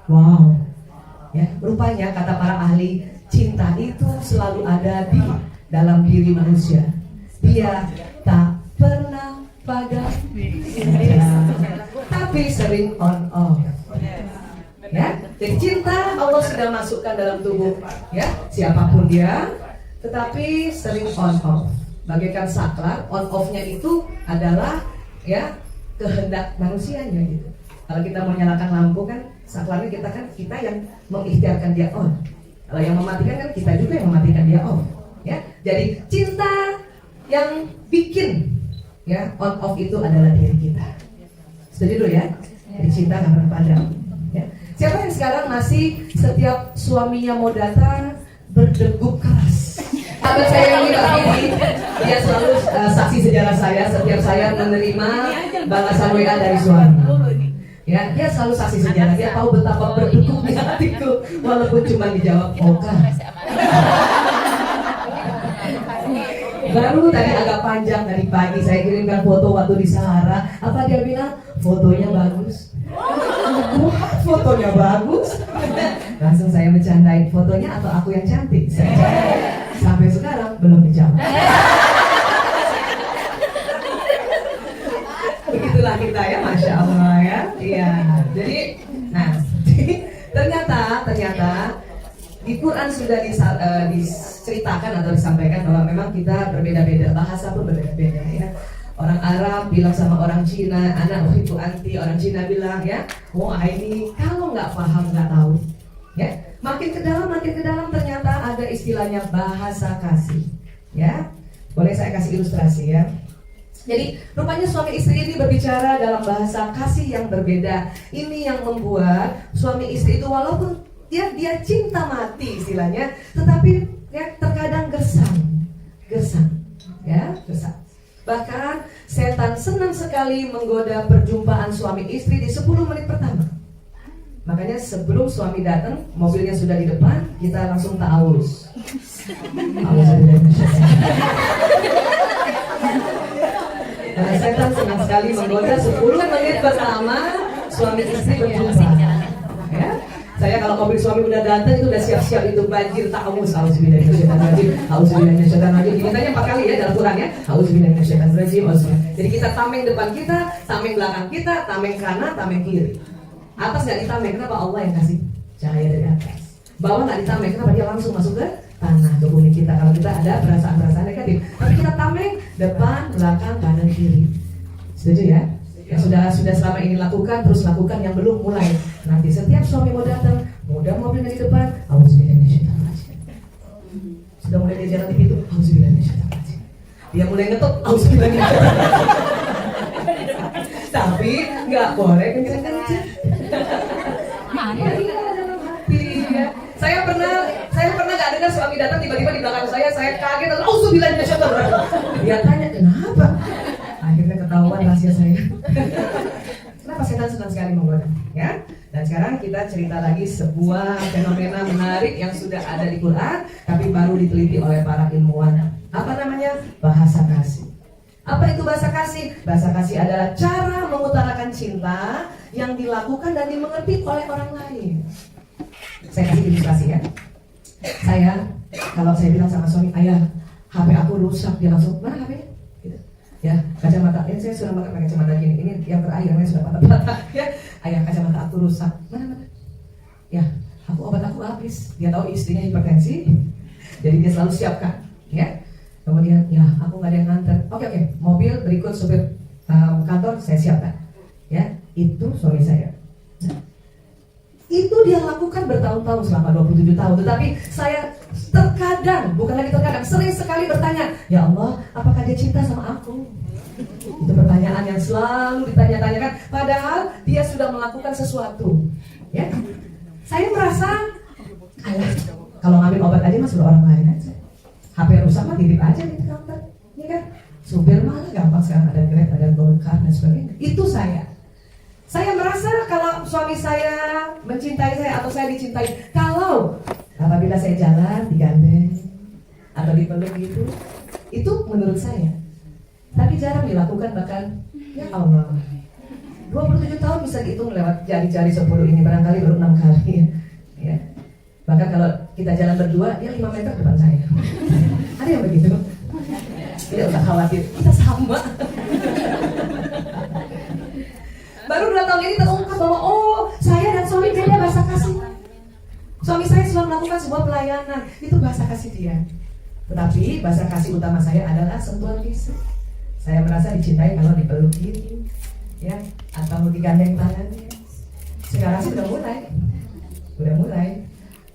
Wow. Ya, rupanya kata para ahli, cinta itu selalu ada di dalam diri manusia. Dia tak pernah padam, tapi sering on off. Ya, jadi cinta Allah sudah masukkan dalam tubuh ya siapapun dia, tetapi sering on off. Bagaikan saklar, on off-nya itu adalah ya kehendak manusianya gitu. Kalau kita mau nyalakan lampu kan saklarnya kita yang mengikhtiarkan dia on. Kalau yang mematikan kan kita juga yang mematikan dia off. Ya, jadi cinta yang bikin ya on off itu adalah diri kita. Setuju dulu ya? Jadi cinta nggak pernah padam. Ya. Siapa yang sekarang masih setiap suaminya mau datang berdegup keras? Sahabat saya yang ini, dia selalu saksi sejarah saya setiap saya menerima balasan WA dari suami. Ya, dia selalu saksi sejarah. Dia tahu betapa berdegupnya hatiku, walaupun cuma dijawab oka. Baru tadi agak panjang dari pagi saya kirimkan foto waktu di Sahara. Apa dia bilang? Fotonya bagus. Wah, fotonya bagus. Langsung saya bercandain, fotonya atau aku yang cantik? Sampai sekarang belum dijawab. Begitulah kita ya, Masya Allah ya. Iya. Jadi, nah, ternyata di Quran sudah diceritakan atau disampaikan bahwa memang kita berbeda-beda, bahasa pun berbeda-beda ya. Orang Arab bilang sama orang Cina, anak itu anti. Orang Cina bilang ya, oh ini kalau nggak paham nggak tahu. Ya, makin ke dalam ternyata ada istilahnya bahasa kasih. Ya, boleh saya kasih ilustrasi ya. Jadi rupanya suami istri ini berbicara dalam bahasa kasih yang berbeda. Ini yang membuat suami istri itu walaupun dia cinta mati istilahnya, tetapi ya terkadang gersang, ya gersang. Bahkan setan senang sekali menggoda perjumpaan suami istri di 10 menit pertama. Makanya sebelum suami datang, mobilnya sudah di depan, kita langsung ta'awuz. Karena setan senang sekali menggoda 10 menit pertama suami istri berjumpa. Ya. Saya kalau mobil suami udah datang itu udah siap-siap itu banjir ta'awuz. Auzubillahiminasyaitonirrajim. Dimintannya 4 kali ya dalam Quran ya. Auzubillahiminasyaitonirrajim. Jadi kita tameng depan kita, tameng belakang kita, tameng kanan, tameng kiri. Atas nggak ditameng, kenapa? Allah yang kasih cahaya dari atas. Bawah nggak ditameng, kenapa? Dia langsung masuk ke tanah, ke bumi kita. Kalau kita ada perasaan-perasaan negatif, tapi kita tameng depan, belakang, kanan, kiri. Setuju ya? Yang sudah selama ini lakukan, terus lakukan yang belum mulai. Nanti setiap suami mau datang, mudah mobilnya di depan, auzubillahiminasyaitonirrajim. Sudah mulai dia jalan di pintu, auzubillahiminasyaitonirrajim. Dia mulai ngetok, auzubillahiminasyaitonirrajim. Tapi nggak boleh kenceng-kenceng. Ya. Saya pernah nggak dengar suami datang tiba-tiba di belakang saya kaget, auzubillahiminasyaitonirrajim. Dia tanya kenapa? Akhirnya ketahuan rahasia saya. Kenapa setan senang sekali menggoda? Ya. Dan sekarang kita cerita lagi sebuah fenomena menarik yang sudah ada di Quran, tapi baru diteliti oleh para ilmuwan. Apa namanya? Bahasa kasih. Apa itu bahasa kasih? Bahasa kasih adalah cara mengutarakan cinta yang dilakukan dan dimengerti oleh orang lain. Saya kasih ilustrasi ya. Kalau saya bilang sama suami, ayah, HP aku rusak, dia langsung, mana HP-nya? Gitu. Ya, kacamata, saya sudah pakai kacamata gini, ini yang terakhir, ini sudah patah-patah. Ya, ayah, kacamata aku rusak, mana? Ya, obat aku habis. Dia tahu istrinya hipertensi, jadi dia selalu siapkan. Ya. Kemudian, ya aku nggak ada yang nganter. Oke, mobil berikut supir kantor saya siapkan. Ya, itu suami saya. Nah, itu dia lakukan bertahun-tahun selama 27 tahun. Tetapi saya sering sekali bertanya, ya Allah, apakah dia cinta sama aku? Itu pertanyaan yang selalu ditanya-tanyakan. Padahal dia sudah melakukan sesuatu. Ya, saya merasa, kalau ngambil obat aja mas sudah orang lain aja. HP rusak mah titip aja di kantor, ya kan? Supir malah gampang sekarang ada Grab, ada Gojek dan sebagainya. Itu saya. Saya merasa kalau suami saya mencintai saya atau saya dicintai, kalau apabila saya jalan digandeng atau dipeluk gitu, itu menurut saya. Tapi jarang dilakukan, bahkan ya Allah, 2 27 tahun bisa dihitung lewat jari-jari 10 ini, barangkali baru 6 kali ya. Bahkan kalau kita jalan berdua, dia 5 meter depan saya. Ada yang begitu? Tidak usah khawatir, kita sama. Baru 2 tahun ini terungkap bahwa oh, saya dan suami beda bahasa kasih. Suami saya selalu melakukan sebuah pelayanan, itu bahasa kasih dia. Tetapi bahasa kasih utama saya adalah sentuhan fisik. Saya merasa dicintai kalau dipeluk gini, ya, atau digandeng tangannya. Sekarang sih udah mulai.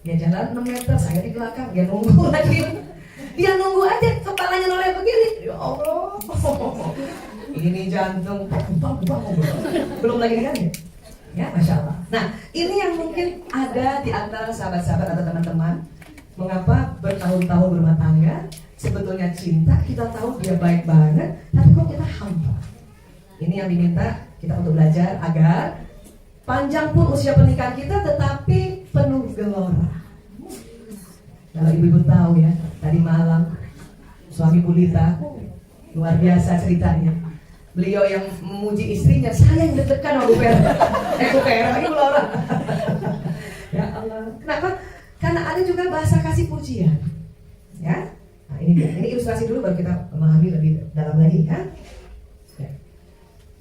Dia jalan 6 meter, saya di belakang, dia nunggu lagi. Dia nunggu aja, kepalanya noleh begini. Ya Allah, ini jantung belum lagi kan ya? Ya, Masya Allah. Nah, ini yang mungkin ada di antara sahabat-sahabat atau teman-teman. Mengapa bertahun-tahun berumah tangga, sebetulnya cinta, kita tahu dia baik banget, tapi kok kita hampa. Ini yang diminta kita untuk belajar agar panjang pun usia pernikahan kita, tetapi penuh gelora. Kalau ibu-ibu tahu ya, tadi malam suami Bulita luar biasa ceritanya. Beliau yang memuji istrinya, saya yang deg-degan sama Bu Vera lagi Bu Laura. Ya Allah, kenapa? Karena ada juga bahasa kasih pujian, ya. Nah, ini ilustrasi dulu baru kita memahami lebih dalam lagi, ya.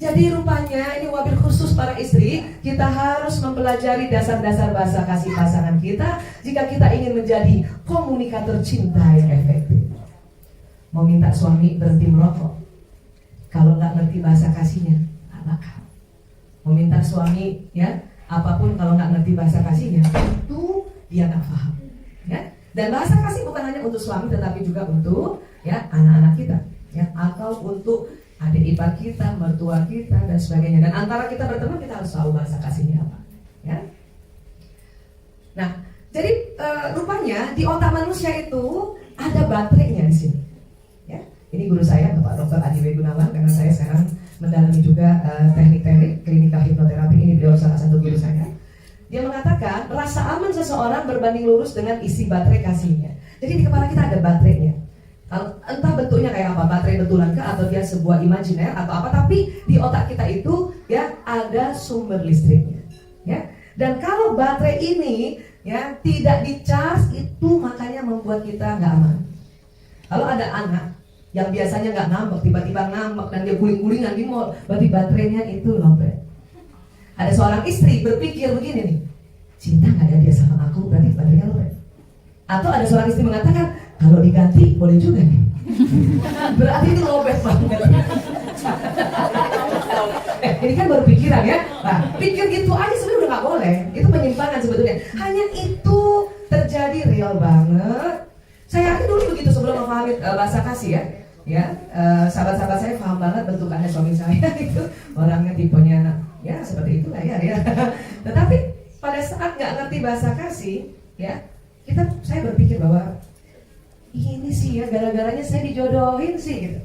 Jadi rupanya ini wabil khusus para istri, kita harus mempelajari dasar-dasar bahasa kasih pasangan kita jika kita ingin menjadi komunikator cinta yang efektif. Mau minta suami berhenti merokok, kalau nggak ngerti bahasa kasihnya, nggak bakal. Mau minta suami, ya, apapun kalau nggak ngerti bahasa kasihnya, itu dia nggak paham, ya. Dan bahasa kasih bukan hanya untuk suami, tetapi juga untuk ya anak-anak kita, ya, atau untuk adik ipar kita, mertua kita, dan sebagainya. Dan antara kita berteman, kita harus tahu bahasa kasihnya apa, ya. Nah, jadi rupanya di otak manusia itu ada baterainya di sini, ya. Ini guru saya, Bapak Dr. Adi W. Gunawan, karena saya sekarang mendalami juga teknik-teknik klinikal hipnoterapi. Ini beliau salah satu guru saya. Dia mengatakan rasa aman seseorang berbanding lurus dengan isi baterai kasihnya. Jadi di kepala kita ada baterainya. Entah bentuknya kayak apa, baterai betulan kah atau dia sebuah imajiner atau apa, tapi di otak kita itu ya ada sumber listriknya, ya. Dan kalau baterai ini ya tidak dicas, itu makanya membuat kita nggak aman. Kalau ada anak yang biasanya nggak ngambek, tiba-tiba ngambek dan dia guling-gulingan di mall, berarti baterainya itu lowbat. Ada seorang istri berpikir begini nih, cinta nggak ya dia sama aku, berarti baterainya lowbat. Atau ada seorang istri mengatakan, kalau diganti boleh juga nih. Berarti itu lowbat banget. Ini kan baru pikiran ya. Nah, pikir gitu aja sebenarnya udah nggak boleh. Itu penyimpangan sebetulnya. Hanya itu terjadi real banget. Saya yakin dulu begitu sebelum memahami bahasa kasih ya. Ya, sahabat-sahabat saya paham banget bentukannya suami saya itu orangnya tipenya ya seperti itulah ya. Tetapi pada saat nggak ngerti bahasa kasih, ya saya berpikir bahwa ini sih ya gara-garanya saya dijodohin sih gitu.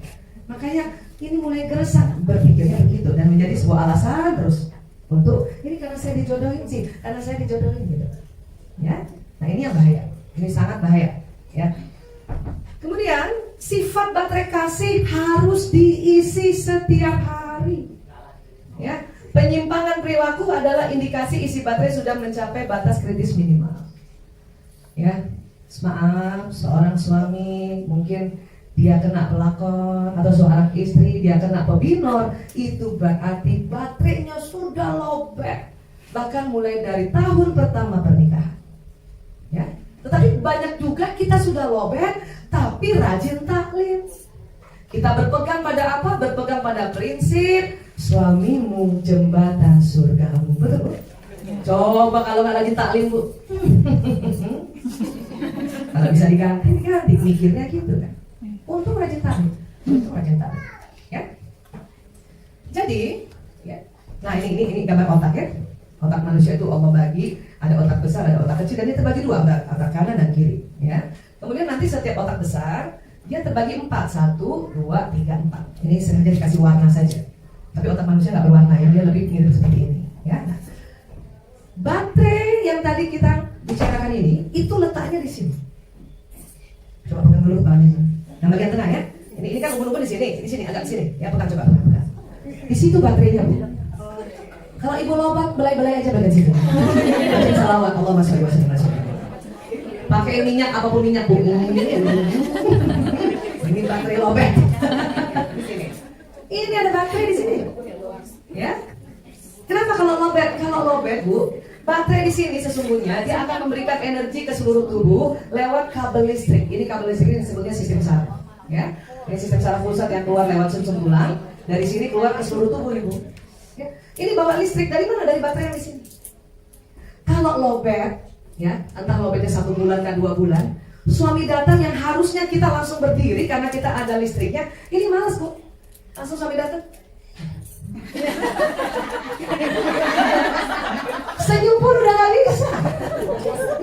Makanya ini mulai geresak berpikirnya begitu dan menjadi sebuah alasan terus untuk ini karena saya dijodohin sih, karena saya dijodohin gitu. Ya, nah ini yang bahaya, ini sangat bahaya. Ya. Kemudian sifat baterai kasih harus diisi setiap hari. Ya, penyimpangan perilaku adalah indikasi isi baterai sudah mencapai batas kritis minimal. Ya, maaf, seorang suami mungkin dia kena pelakon atau seorang istri dia kena pebinor, itu berarti baterainya sudah lowbat, bahkan mulai dari tahun pertama pernikahan. Ya, tetapi banyak juga kita sudah lowbat tapi rajin taklim. Kita berpegang pada apa? Berpegang pada prinsip suamimu jembatan surgamu. Betul, Bu? Coba kalau nggak rajin taklim, Bu. Kalau bisa diganti, mikirnya gitu kan. Untuk rajin taklim, ya. Jadi, ya. Nah ini gambar otak ya. Otak manusia itu Allah bagi, ada otak besar, ada otak kecil, dan dia terbagi dua, otak kanan dan kiri. Ya. Kemudian nanti setiap otak besar dia terbagi 4, 1, 2, 3, 4. Ini sengaja dikasih warna saja. Tapi otak manusia nggak berwarna ya, dia lebih mirip seperti ini. Ya. Nah, baterai yang tadi kita bicarakan ini, itu letaknya di sini. Coba pegang dulu kepalanya. Yang bagian tengah ya. Ini kan ubun-ubun di sini agak di sini. Ya pegang coba pegang. Di situ baterainya, Bu. Kalau ibu lobat, belai-belai aja bagian situ. Baca salawat, Allahumma sholli wa sallim. Pakai minyak, apapun minyak, Bu. Ini baterai lobet. Di sini. Ini ada baterai di sini. Ya. Kenapa kalau lobet, Bu? Baterai di sini sesungguhnya dia akan memberikan energi ke seluruh tubuh lewat kabel listrik. Ini kabel listrik ini disebutnya sistem saraf. Ya. Ini sistem saraf pusat yang keluar lewat sumsum tulang. Dari sini keluar ke seluruh tubuh, Ibu. Ya. Ini bawa listrik dari mana? Dari baterai yang di sini. Kalau lobet, ya, entah lobetnya 1 bulan kan 2 bulan, suami datang yang harusnya kita langsung berdiri karena kita ada listriknya, ini malas, Bu. Langsung suami datang. Senyum pun udah gak bisa,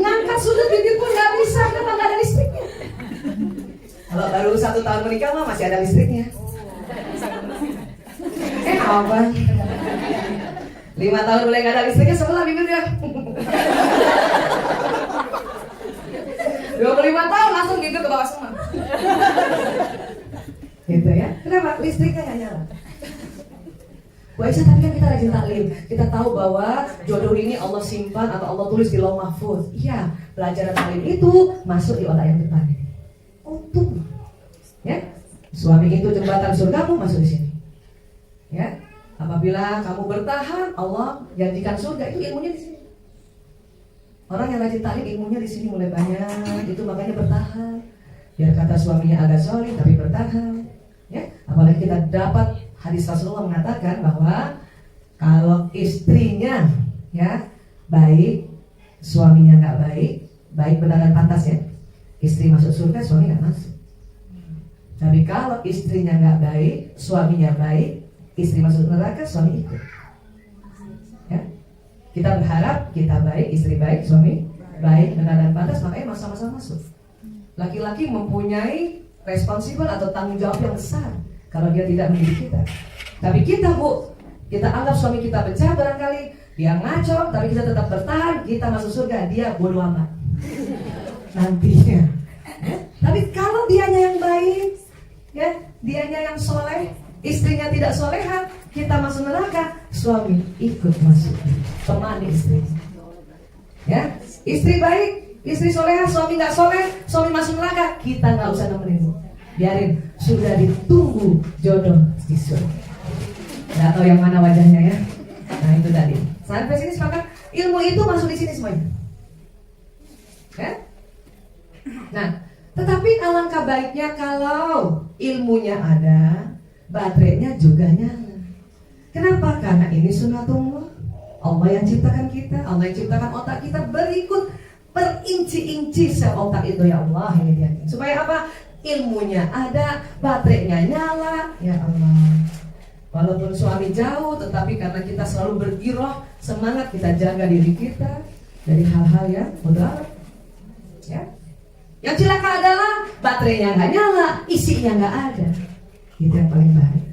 ngangkat sudut bibir pun gak bisa karena gak ada listriknya. Kalau baru 1 tahun menikah mah masih ada listriknya. Apa? 5 tahun mulai gak ada listriknya, sebelah bibirnya. 25 tahun langsung bibir ke bawah semua. Gitu ya. Kenapa? Listriknya gak nyala. Bu Aisyah, tapi kan kita rajin taklim. Kita tahu bahwa jodoh ini Allah simpan atau Allah tulis di Lauh Mahfuz. Iya, pelajaran taklim itu masuk di otak yang depan. Untung. Ya. Suami itu jembatan surgamu masuk di sini. Ya. Apabila kamu bertahan, Allah janjikan surga, itu ilmunya di sini. Orang yang rajin taklim ilmunya di sini mulai banyak. Itu makanya bertahan. Biar kata suaminya agak solid tapi bertahan. Ya. Apalagi kita dapat hadis Rasulullah mengatakan bahwa kalau istrinya ya baik, suaminya nggak baik, baik benar dan pantas ya. Istri masuk surga, suami nggak masuk. Tapi kalau istrinya nggak baik, suaminya baik, istri masuk neraka, suami ikut. Ya. Kita berharap kita baik, istri baik, suami baik, benar dan pantas, makanya sama-sama masuk. Laki-laki mempunyai responsibel atau tanggung jawab yang besar kalau dia tidak mendidik kita. Tapi kita, Bu, kita anggap suami kita pecah barangkali, dia ngaco, tapi kita tetap bertahan, kita masuk surga, dia bodoh amat nantinya. Tapi kalau dianya yang baik, ya, dianya yang soleh, istrinya tidak soleha, kita masuk neraka, suami ikut masuk, temani istri. Ya, istri baik, istri soleha, suami nggak soleh, suami masuk neraka, kita nggak usah nemenin. Biarin, sudah ditunggu jodoh di surga. Nggak tahu yang mana wajahnya ya. Nah itu tadi. Sampai sini sepakat, ilmu itu masuk di sini semuanya. Ya? Nah, tetapi alangkah baiknya kalau ilmunya ada, baterainya juga nyala. Kenapa? Karena ini sunatullah. Allah yang ciptakan kita, Allah yang ciptakan otak kita berikut perinci-inci sel otak itu, ya Allah, ini dia. Supaya apa? Ilmunya ada, baterainya nyala, ya Allah. Walaupun suami jauh, tetapi karena kita selalu bergiroh, semangat kita jaga diri kita dari hal-hal yang mudarat. Ya. Yang celaka adalah baterainya nggak nyala, isinya nggak ada. Itu yang paling baik.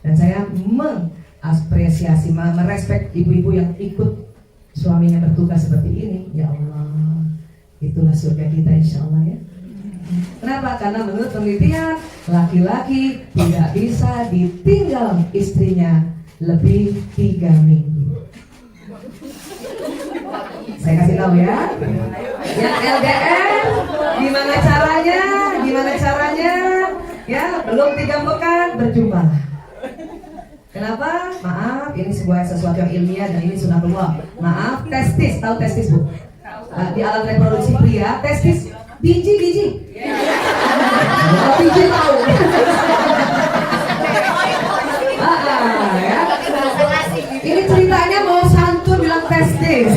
Dan saya mengapresiasi, merespek ibu-ibu yang ikut suaminya bertugas seperti ini. Ya Allah, itulah surga kita insya Allah ya. Kenapa? Karena menurut penelitian, laki-laki tidak bisa ditinggal istrinya lebih 3 minggu. Saya kasih tahu ya. Yang LDR, gimana caranya? Gimana caranya? Ya, belum 3 pekan berjumpa. Kenapa? Maaf, ini sesuatu yang ilmiah dan ini sunatullah. Maaf, testis, tahu testis, Bu? Di alat reproduksi pria, testis biji. Biji tahu. Ya. Ini ceritanya mau santun bilang testis.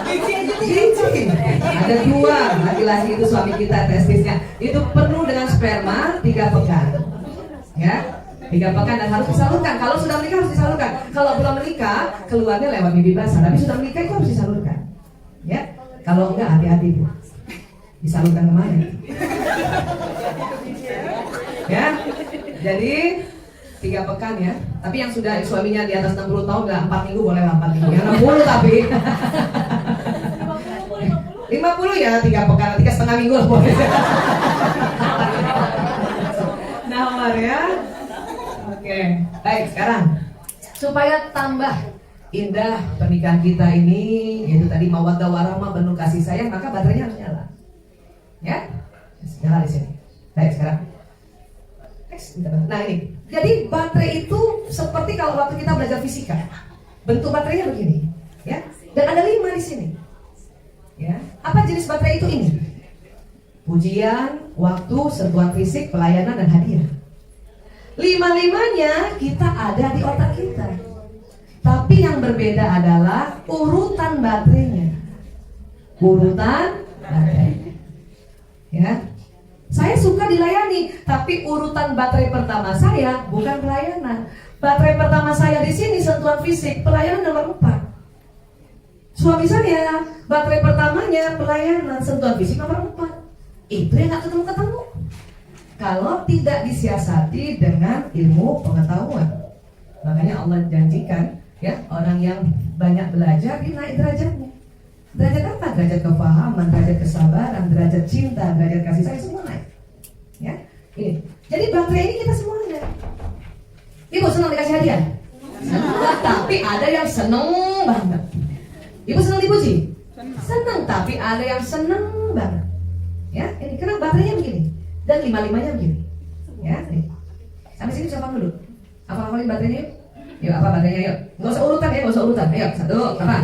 Biji. Ada 2 laki-laki itu suami kita testisnya. Itu penuh dengan sperma 3 pekan. Ya. 3 pekan dan harus disalurkan. Kalau sudah menikah harus disalurkan. Kalau belum menikah keluarnya lewat mimpi basah. Tapi sudah menikah itu harus disalurkan. Ya. Kalau enggak hati-hati, Bu. Disalurkan kemana? Ya. Jadi 3 pekan ya. Tapi yang sudah suaminya di atas 60 tahun enggak 4 minggu boleh 4 minggu. Yang 60 tapi 50 ya 3 pekan, 3,5 minggu boleh. Nah, ya. Oke. Baik, sekarang supaya tambah indah pernikahan kita ini, yaitu tadi mawaddah warahmah, penuh kasih sayang, maka baterainya harus nyala. Ya, nyala di sini. Baik, sekarang. Nah ini, jadi baterai itu seperti kalau waktu kita belajar fisika, bentuk baterainya begini, ya. Dan ada 5 di sini. Ya, apa jenis baterai itu ini? Pujian, waktu, sentuhan fisik, pelayanan, dan hadiah. 5-5-nya kita ada di otak kita. Tapi yang berbeda adalah urutan baterainya. Urutan baterai. Ya. Saya suka dilayani, tapi urutan baterai pertama saya bukan pelayanan. Baterai pertama saya di sini sentuhan fisik, pelayanan nomor 4. Suami saya, baterai pertamanya pelayanan, sentuhan fisik nomor 4. Itu yang gak ketemu-ketemu kalau tidak disiasati dengan ilmu pengetahuan. Makanya Allah janjikan, ya, orang yang banyak belajar dia naik derajatnya. Derajat apa? Derajat kefahaman, derajat kesabaran, derajat cinta, derajat kasih sayang, semua naik. Ya, ini. Jadi baterai ini kita semuanya. Ibu senang dikasih hadiah? Senang, tapi ada yang seneng banget. Ibu senang dipuji? Senang, tapi ada yang seneng banget. Ya, ini karena baterainya begini dan 5-5-nya begini. Ya, nih. Sampai sini siapa dulu? Apa-apalin baterainya yuk? Yuk, apa baterainya yuk? Nggak usah urutan ya, nggak usah urutan. Ayo, 1, apa?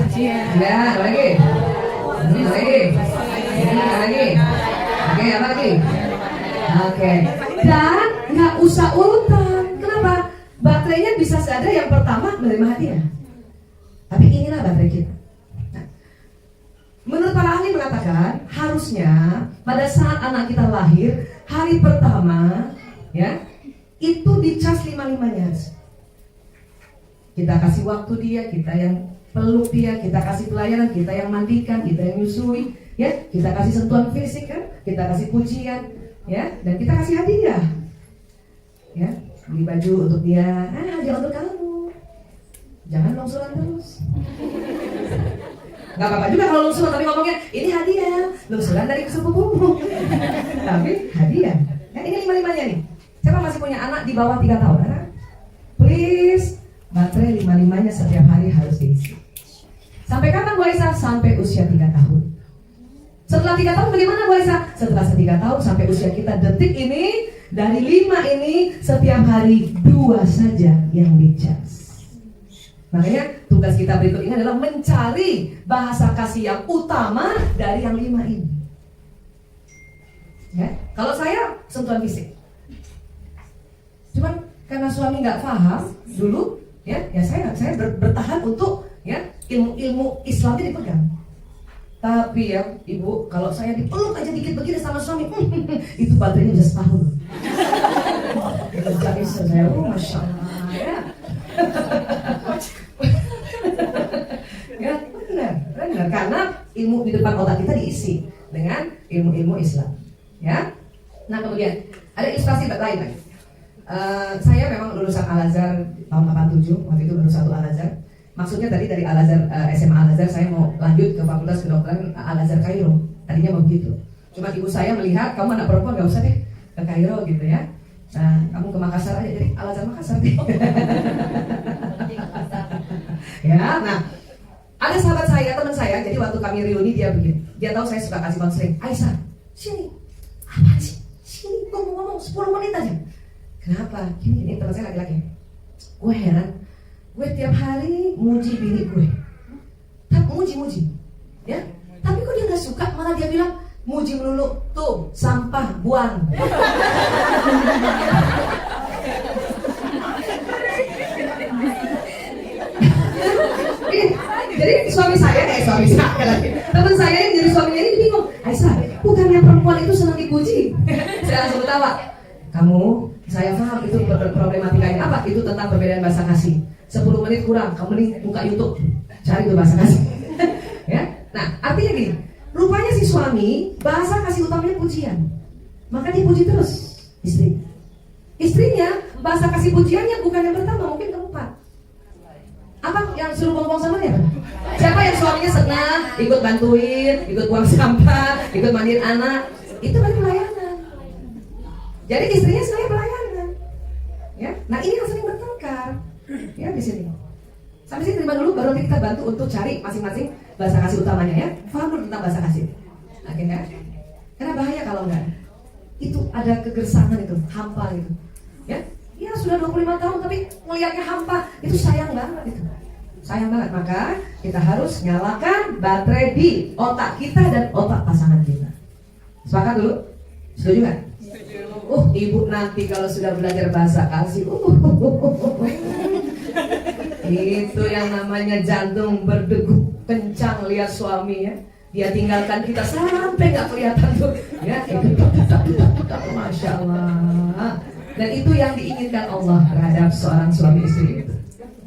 Ya, lagi. Ini lagi. Ini lagi. Oke, apa lagi? Oke. Dan nggak usah urutan. Kenapa? Baterainya bisa saja yang pertama menerima hadiah. Tapi inilah baterai kita. Menurut para ahli mengatakan harusnya pada saat anak kita lahir hari pertama, ya, itu dicas 5-5-nya. Kita kasih waktu dia, kita yang peluk dia, kita kasih pelayanan, kita yang mandikan, kita yang nyusui, ya, kita kasih sentuhan fisik kan, kita kasih pujian, ya, dan kita kasih hadiah, ya, beli baju untuk dia, hadiah untuk kamu, jangan longsoran terus. Gak apa-apa juga kalau lungsuran, tapi ngomongnya ini hadiah, lungsuran dari sepupumu. Tapi hadiah. Nah, ini 5-5-nya nih. Siapa masih punya anak di bawah 3 tahun? Anak? Please, baterai 5-5-nya setiap hari harus diisi. Sampai kapan Bu Aisyah? Sampai usia 3 tahun. Setelah 3 tahun bagaimana Bu Aisyah? Setelah 3 tahun sampai usia kita detik ini, dari 5 ini setiap hari 2 saja yang dicas. Makanya tugas kita berikut ini adalah mencari bahasa kasih yang utama dari yang 5 ini. Ya, kalau saya sentuhan fisik. Cuman karena suami nggak paham dulu, ya saya bertahan untuk ya ilmu Islamnya dipegang. Tapi ya ibu, kalau saya dipeluk aja dikit begini sama suami, itu baterainya bisa setahun. Itu jadi saya, masya Allah ya. Ya, benar. Karena ilmu di depan otak kita diisi dengan ilmu-ilmu Islam. Ya. Nah kemudian ada ilustrasi lain lagi. Saya memang lulusan Al-Azhar tahun 87, waktu itu baru 1 Al-Azhar. Maksudnya tadi dari Al-Azhar, SMA Al-Azhar saya mau lanjut ke Fakultas Kedokteran Al-Azhar Kairo. Tadinya mau begitu. Cuma ibu saya melihat kamu anak perempuan, gak usah deh ke Kairo gitu ya. Nah, kamu ke Makassar aja, jadi Al-Azhar Makassar deh. Ya, nah ada sahabat saya, teman saya, jadi waktu kami reuni dia begini. Dia tahu saya suka kasih konseling. Aisyah, sini. Apaan sih? Sini, gue mau ngomong 10 menit aja. Kenapa? Ini teman saya laki-laki. Gue heran. Gue tiap hari muji bini gue. Tak muji-muji. Ya? Tapi kok dia gak suka, malah dia bilang muji melulu. Tuh, sampah, buang. Jadi suami saya lagi. Teman saya yang jadi suaminya ini bingung. Aisyah, bukannya perempuan itu senang dipuji? Saya langsung ketawa. Kamu, saya paham itu problematikanya apa? Itu tentang perbedaan bahasa kasih. 10 menit kurang, kamu nih buka YouTube, cari tuh bahasa kasih. Ya, nah artinya gini. Rupanya si suami bahasa kasih utamanya pujian. Maka dia puji terus istri. Istrinya bahasa kasih pujiannya bukan yang pertama, mungkin keempat. Apa yang suruh bongbong sama dia? Siapa yang suaminya senang ikut bantuin, ikut buang sampah, ikut mandiin anak? Itu kan pelayanan. Jadi istrinya sekalian pelayanan. Ya, nah ini yang sering bertengkar. Ya di sini. Sampai sini terima dulu, baru nanti kita bantu untuk cari masing-masing bahasa kasih utamanya ya. Paham dulu tentang bahasa kasih. Oke kan? Karena bahaya kalau enggak. Itu ada kegersangan itu, hampa gitu. Ya, ya sudah 25 tahun tapi melihatnya hampa, itu sayang banget itu. Sayang banget, maka kita harus nyalakan baterai di otak kita dan otak pasangan kita. Sepakat dulu? Setuju nggak? Ibu nanti kalau sudah belajar bahasa kasih, itu yang namanya jantung berdegup kencang lihat suaminya. Dia tinggalkan kita sampai nggak kelihatan tuh, ya itu masya Allah. Dan itu yang diinginkan Allah terhadap seorang suami istri itu,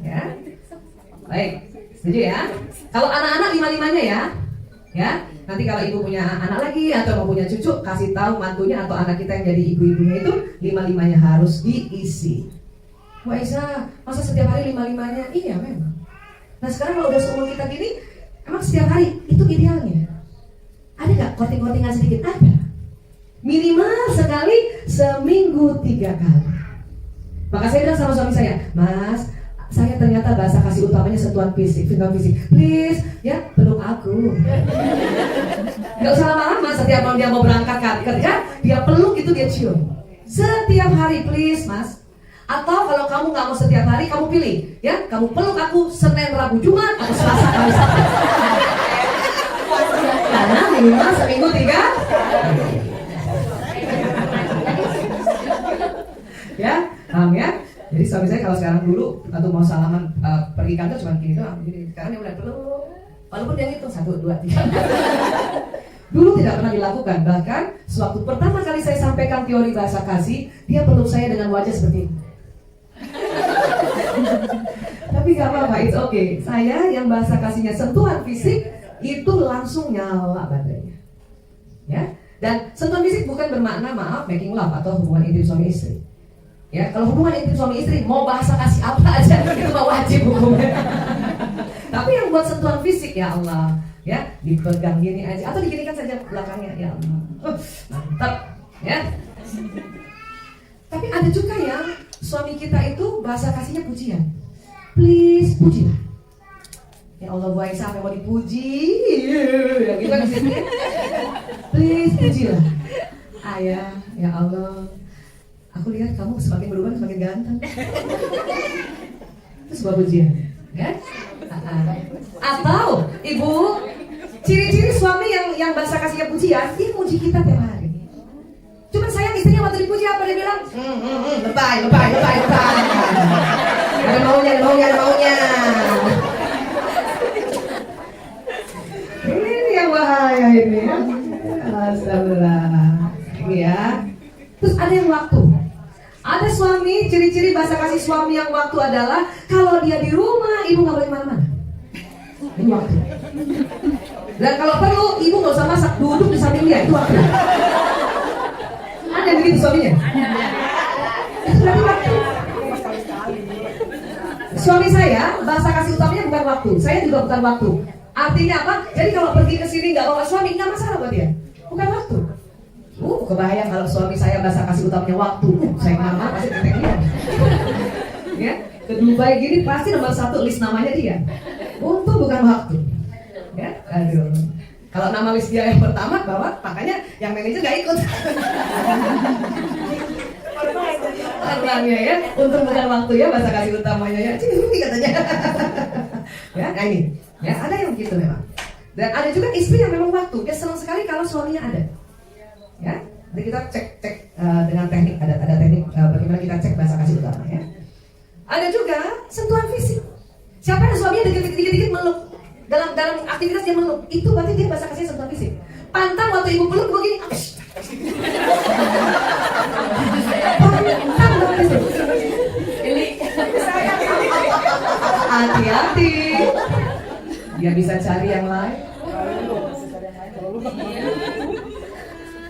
ya. Baik, setuju ya? Kalau anak-anak lima-limanya ya. Nanti kalau ibu punya anak lagi atau mau punya cucu, kasih tahu mantunya atau anak kita yang jadi ibu-ibunya itu lima-limanya harus diisi. Wah Isa, masa setiap hari lima-limanya? Iya memang. Nah sekarang kalau udah seumur kita gini, emang setiap hari itu idealnya. Ada nggak korting-kortingan sedikit? Ada. Minimal sekali seminggu 3 kali. Maka saya bilang sama suami saya, Mas, saya ternyata bahasa kasih utamanya sentuhan fisik, please, ya peluk aku. Gak usah lama-lama, setiap malam dia mau berangkat kerja, dia peluk itu dia cium. Setiap hari please mas. Atau kalau kamu gak mau setiap hari, kamu pilih, ya kamu peluk aku Senin, Rabu, Jumat, atau Selasa, Kamis, Sabtu. Karena minimal seminggu 3. Ya, paham ya? Jadi suami saya kalau sekarang dulu atau mau salaman pergi kantor cuma gini doang, gini. Sekarang dia udah peluk, walaupun dia ngitung 1, 2, 3. Dulu tidak pernah dilakukan. Bahkan sewaktu pertama kali saya sampaikan teori bahasa kasih, dia peluk saya dengan wajah seperti ini. Tapi gak apa-apa, it's okay. Saya yang bahasa kasihnya sentuhan fisik itu langsung nyala baterainya. Ya. Dan sentuhan fisik bukan bermakna maaf making love atau hubungan intim suami istri. Ya, kalau hubungan intim suami istri mau bahasa kasih apa aja itu mah wajib hukumnya. Tapi yang buat sentuhan fisik ya Allah, ya dipegang gini aja atau diginikan saja belakangnya ya Allah. Mantap, ya. Tapi ada juga yang suami kita itu bahasa kasihnya pujian. Please pujilah. Ya Allah, Bu Aisyah sampai mau dipuji. Ya gitu kan sih. Please pujilah. Ayah, ya Allah. Aku lihat kamu semakin berubah, semakin ganteng. Itu sebuah pujian, ya? Atau ibu, ciri-ciri suami yang bahasa kasihnya pujian, dia muji kita tiap hari. Cuman sayang istrinya waktu dipuji apa dia bilang? Lebay. Ada maunya. Ini yang bahaya ini. Astagfirullah. Ya. Terus ada yang waktu. Ada suami, ciri-ciri bahasa kasih suami yang waktu adalah kalau dia di rumah, ibu nggak boleh kemana-mana. Ini waktu. Dan kalau perlu, ibu nggak usah masak, duduk di samping dia, itu waktu. Ada yang begitu suaminya? Itu berarti waktu. Suami saya, bahasa kasih utamanya bukan waktu. Saya juga bukan waktu. Artinya apa? Jadi kalau pergi ke sini nggak bawa suami, nggak masalah buat dia. Bukan waktu. Kebayang kalau suami saya bahasa kasih utamanya waktu. Saya nama pasti ketengian. Ya, ke Dubai gini pasti nomor 1 list namanya dia. Untung bukan waktu. Ya, aduh. Kalau nama list dia yang pertama bawa, makanya yang manajer gak ikut. Korbannya ya, untung bukan waktu ya bahasa kasih utamanya ya. Ciri katanya. Ya, nah ini. Ya, ada yang gitu memang. Dan ada juga istri yang memang waktu. Dia senang sekali kalau suaminya ada. Ya, nanti kita cek dengan teknik ada teknik bagaimana kita cek bahasa kasih utama ya. Ada juga sentuhan fisik. Siapa yang suaminya dikit-dikit meluk dalam aktivitas dia meluk, itu berarti dia bahasa kasih sentuhan fisik. Pantang waktu ibu peluk begini. Pantang waktu ini. Hati-hati. Dia bisa cari yang lain.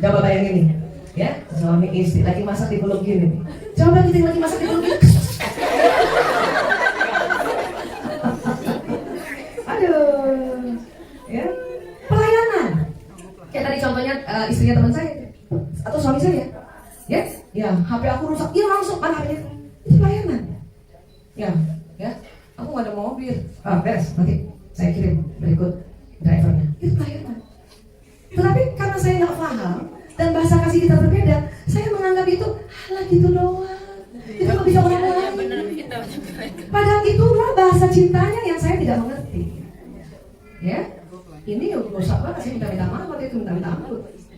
Coba bayangin nih, ya suami istri lagi masak dipeluk gini. Coba kita lagi masak dipeluk gini. Aduh, ya pelayanan. Kayak tadi contohnya istrinya teman saya atau suami saya, ya HP aku rusak, iya langsung mana HP-nya. Itu pelayanan. Ya, aku kampung ada mobil. Beres, nanti saya kirim berikut drivernya. Itu pelayanan. Tetapi karena saya nggak paham dan bahasa kasih kita berbeda, saya menganggap itu halah gitu doang. Itu nggak bisa orang lain. Padahal itulah bahasa cintanya yang saya tidak mengerti. Ya, ini rusak banget. Saya minta maaf waktu itu, minta maaf.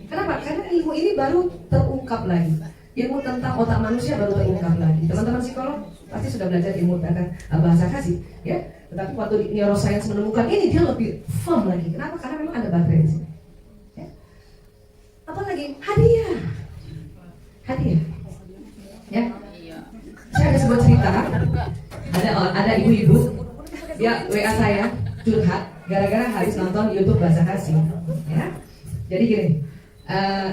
Kenapa? Karena ilmu ini baru terungkap lagi. Ilmu tentang otak manusia baru terungkap lagi. Teman-teman psikolog pasti sudah belajar ilmu tentang bahasa kasih, ya. Tetapi waktu neuroscience menemukan ini, dia lebih firm lagi. Kenapa? Karena memang ada baterai di sini. Ya. Apalagi hadiah. Ya. Saya ada sebuah cerita. Ada ibu-ibu, dia WA saya curhat gara-gara habis nonton YouTube bahasa kasih. Ya. Jadi gini.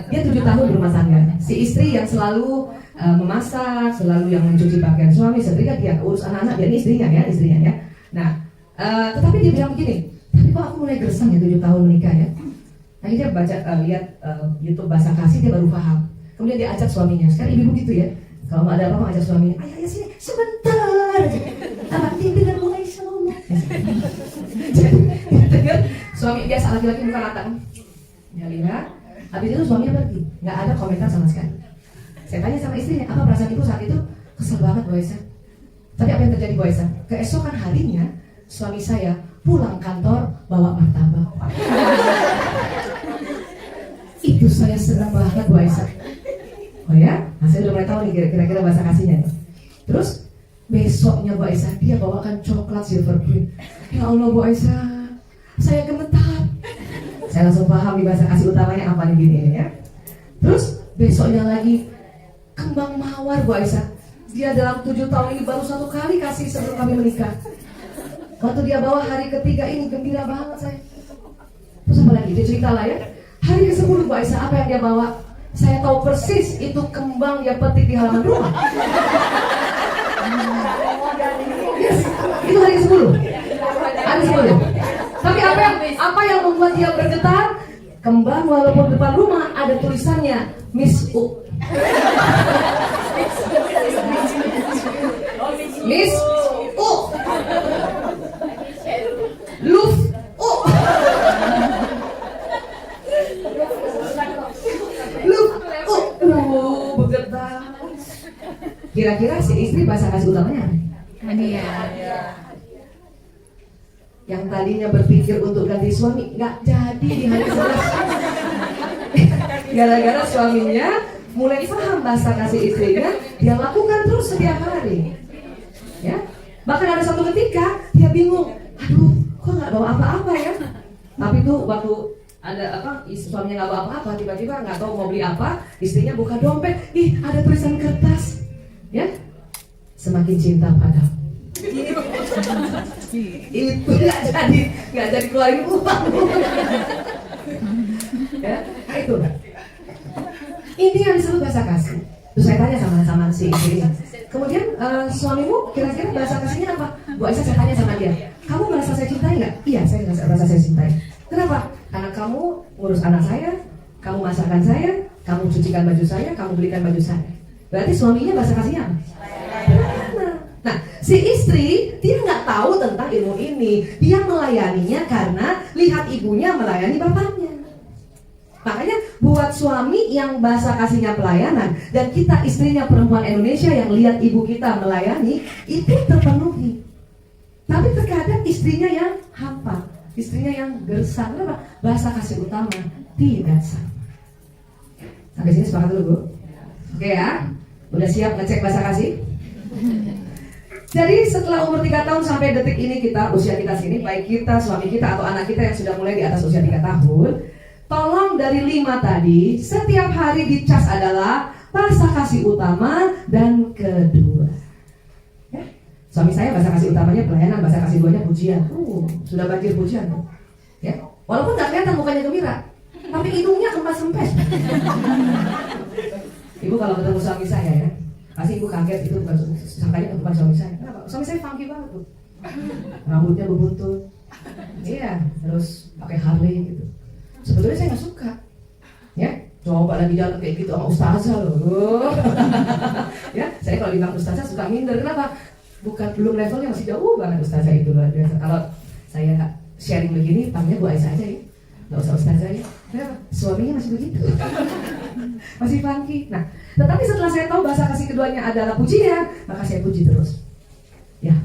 Dia 7 tahun berumah tangga. Si istri yang selalu memasak, selalu yang mencuci pakaian suami, setrika dia, urus anak-anak, dia ini istrinya ya. Nah, tetapi dia bilang begini, tapi kok aku mulai gersang ya 7 tahun menikah ya. Nah, dia baca lihat YouTube bahasa kasih, dia baru paham. Kemudian dia ajak suaminya. Sekarang ibu gitu ya, kalau ada apa-apa ajak suaminya, ayah sini sebentar. Apa dengan mulai selama. Jadi suami biasa laki-laki bukan rata kan? Ya lihat. Habis itu suaminya pergi, nggak ada komentar sama sekali. Saya tanya sama istrinya, apa perasaan ibu saat itu? Kesel banget Bu Aisyah. Tapi apa yang terjadi Bu Aisyah? Keesokan harinya, suami saya pulang kantor bawa martabak. Itu saya senang banget Bu Aisyah. Oh ya? Nah, saya udah mulai tahu nih kira-kira bahasa kasihnya. Terus besoknya Bu Aisyah, dia bawakan coklat silver cream. Ya Allah Bu Aisyah, saya gemetar. Saya langsung paham di bahasa kasih utamanya apa nih gini ya. Terus besoknya lagi kembang mawar Bu Aisyah. Dia dalam 7 tahun ini baru 1 kali kasih sebelum kami menikah. Waktu dia bawa hari ketiga ini gembira banget saya. Terus apa lagi? Dia cerita lah ya. Hari ke-10 Bu Aisyah, apa yang dia bawa? Saya tahu persis itu kembang dia petik di halaman rumah. Yes, itu hari ke-10. Hari ke-10. Tapi apa yang membuat dia bergetar? Kembang walaupun depan rumah ada tulisannya Miss U. Miss U. Luf U. Luf U. Bergetar. Kira-kira si istri bahasa kasih utamanya hadiah. Yang tadinya berpikir untuk ganti suami nggak jadi di hari 11. Gara-gara suaminya mulai paham bahasa kasih istrinya, dia lakukan terus setiap hari. Ya, bahkan ada satu ketika dia bingung, aduh, kok nggak bawa apa-apa ya? Tapi itu waktu ada suaminya nggak bawa apa-apa, tiba-tiba nggak tahu mau beli apa, istrinya buka dompet, ada tulisan kertas, ya, semakin cinta padamu. Itu nggak jadi keluarin uang. Ya, itu. Ini yang disebut bahasa kasih. Terus saya tanya sama si istri. Kemudian suamimu kira-kira bahasa kasihnya apa? Bu Aisyah, saya tanya sama dia. Kamu merasa saya cintai nggak? Iya, saya merasa saya cintai. Kenapa? Karena kamu ngurus anak saya, kamu masakkan saya, kamu cucikan baju saya, kamu belikan baju saya. Berarti suaminya bahasa kasihnya apa? Nah, si istri dia nggak tahu tentang ilmu ini. Dia melayaninya karena lihat ibunya melayani bapaknya. Makanya buat suami yang bahasa kasihnya pelayanan dan kita istrinya perempuan Indonesia yang lihat ibu kita melayani, itu terpenuhi. Tapi terkadang istrinya yang hampa, istrinya yang gersang. Kenapa? Bahasa kasih utama tidak sama. Sampai sini sepakat dulu Bu? Oke ya? Udah siap ngecek bahasa kasih? Jadi setelah umur 3 tahun sampai detik ini usia kita sini, baik kita, suami kita atau anak kita yang sudah mulai di atas usia 3 tahun, tolong dari 5 tadi, setiap hari dicas adalah bahasa kasih utama dan kedua. Ya? Suami saya bahasa kasih utamanya pelayanan, bahasa kasih duanya pujian. Sudah banjir pujian. Ya? Walaupun gak kelihatan mukanya gembira, tapi hidungnya kempes-kempes. Ibu kalau ketemu suami saya ya, pasti ibu kaget, itu bukan suami saya. Kenapa? Suami saya funky banget tuh. Rambutnya berbuntut. Iya, terus pakai Harley gitu. Sebetulnya saya nggak suka. Ya, coba lagi jalan kayak gitu sama ustazah loh. Ya, saya kalau bilang ustazah suka minder. Kenapa? bukan, belum levelnya, masih jauh banget ustazah itu luar biasa. Kalau saya sharing begini, panggilnya Bu Aisyah aja ya, nggak usah ustazah ya. Kenapa? Suaminya masih begitu, masih funky. Nah, tetapi setelah saya tahu bahasa kasih keduanya adalah pujian, maka saya puji terus. Ya,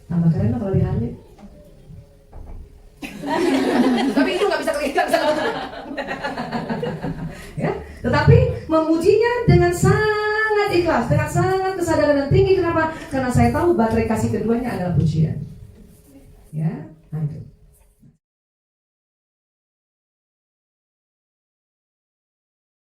tambah keren lah kalau di Harley. Tapi itu nggak bisa kelihatan. Ya, tetapi memujinya dengan sangat ikhlas, dengan sangat kesadaran dan tinggi. Kenapa? Karena saya tahu baterai kasih keduanya adalah pujian. Ya, nah itu.